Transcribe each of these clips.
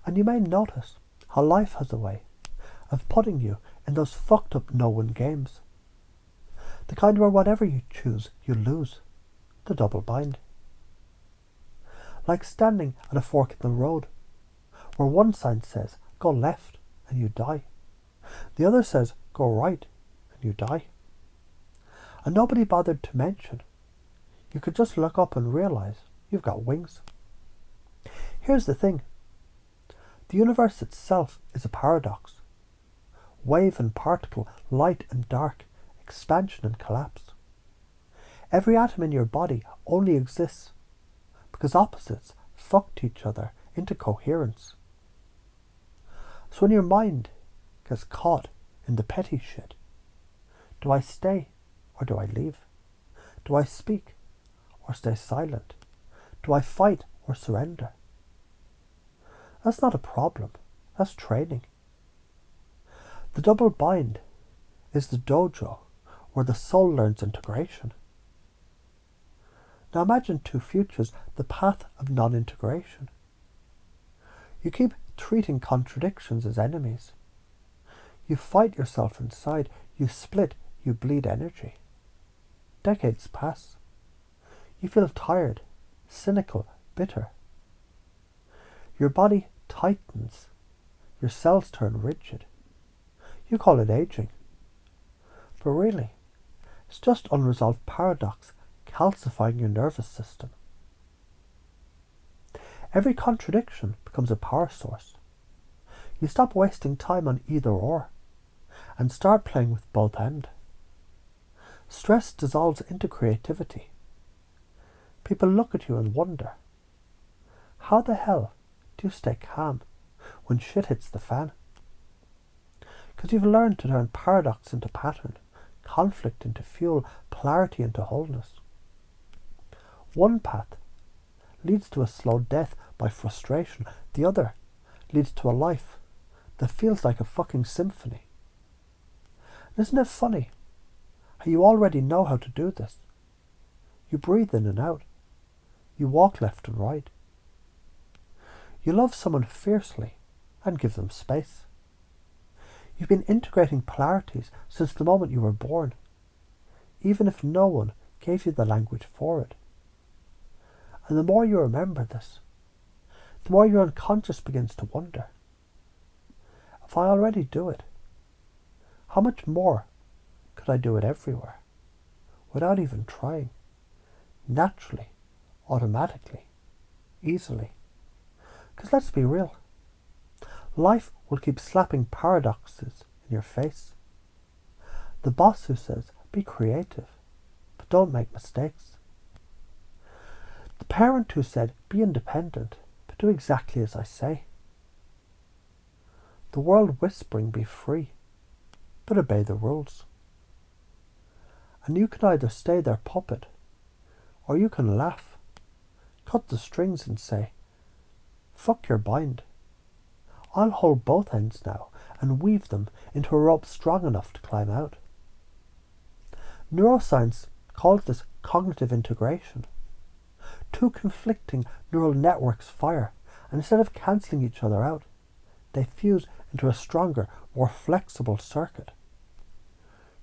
And you may notice how life has a way of putting you in those fucked up no-win games. The kind where whatever you choose, you lose. The double bind. Like standing at a fork in the road, where one sign says, go left, and you die. The other says, go right, and you die. And nobody bothered to mention, you could just look up and realise you've got wings. Here's the thing. The universe itself is a paradox. Wave and particle, light and dark, expansion and collapse. Every atom in your body only exists because opposites fucked each other into coherence. So when your mind gets caught in the petty shit, do I stay or do I leave? Do I speak or stay silent? Do I fight or surrender? That's not a problem, that's training. The double bind is the dojo where the soul learns integration. Now imagine two futures, the path of non-integration. You keep treating contradictions as enemies. You fight yourself inside, you split, you bleed energy. Decades pass. You feel tired, cynical, bitter. Your body tightens, your cells turn rigid. You call it aging. But really, it's just unresolved paradox calcifying your nervous system. Every contradiction becomes a power source. You stop wasting time on either or and start playing with both ends. Stress dissolves into creativity. People look at you and wonder, how the hell do you stay calm when shit hits the fan? Because you've learned to turn paradox into pattern, conflict into fuel, polarity into wholeness. One path leads to a slow death by frustration. The other leads to a life that feels like a fucking symphony. Isn't it funny how you already know how to do this? You breathe in and out. You walk left and right. You love someone fiercely and give them space. You've been integrating polarities since the moment you were born, even if no one gave you the language for it. And the more you remember this, the more your unconscious begins to wonder, if I already do it, how much more could I do it everywhere, without even trying, naturally, automatically, easily? Because let's be real, life will keep slapping paradoxes in your face. The boss who says, be creative, but don't make mistakes. The parent who said, be independent, but do exactly as I say. The world whispering, be free, but obey the rules. And you can either stay their puppet, or you can laugh, cut the strings and say, fuck your bind. I'll hold both ends now and weave them into a rope strong enough to climb out. Neuroscience calls this cognitive integration. Two conflicting neural networks fire, and instead of cancelling each other out, they fuse into a stronger, more flexible circuit.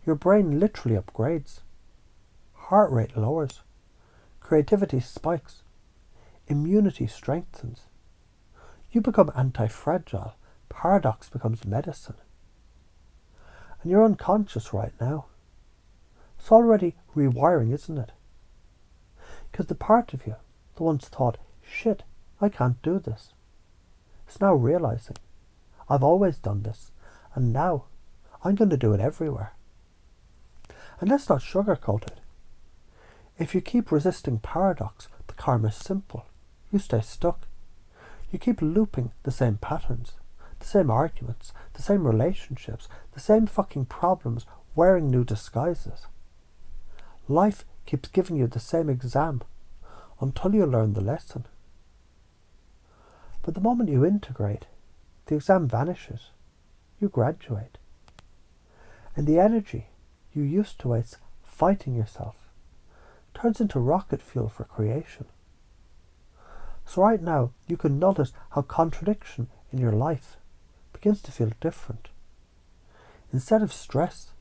Your brain literally upgrades. Heart rate lowers. Creativity spikes. Immunity strengthens. You become anti-fragile. Paradox becomes medicine. And you're unconscious right now. It's already rewiring, isn't it? Because the part of you that once thought, shit, I can't do this, is now realizing, I've always done this, and now I'm going to do it everywhere. And let's not sugarcoat it. If you keep resisting paradox, the karma is simple. You stay stuck. You keep looping the same patterns, the same arguments, the same relationships, the same fucking problems, wearing new disguises. Life keeps giving you the same exam until you learn the lesson. But the moment you integrate, the exam vanishes. You graduate. And the energy you used to waste fighting yourself turns into rocket fuel for creation. So right now, you can notice how contradiction in your life begins to feel different. Instead of stress,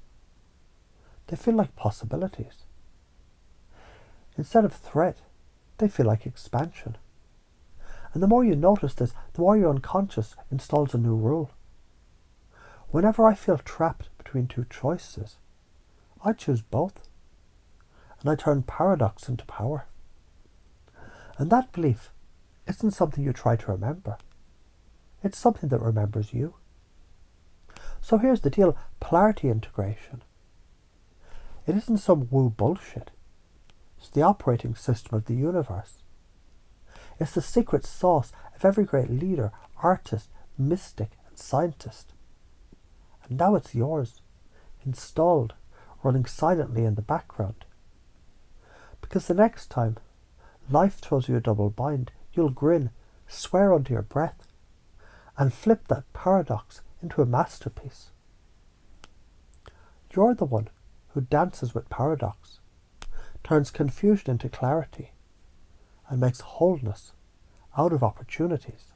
they feel like possibilities. Instead of threat, they feel like expansion. And the more you notice this, the more your unconscious installs a new rule. Whenever I feel trapped between two choices, I choose both. And I turn paradox into power. And that belief isn't something you try to remember. It's something that remembers you. So here's the deal, polarity integration. It isn't some woo bullshit. It's the operating system of the universe. It's the secret sauce of every great leader, artist, mystic, and scientist. And now it's yours, installed, running silently in the background. Because the next time life throws you a double bind, you'll grin, swear under your breath, and flip that paradox into a masterpiece. You're the one who dances with paradox, turns confusion into clarity, and makes wholeness out of opportunities.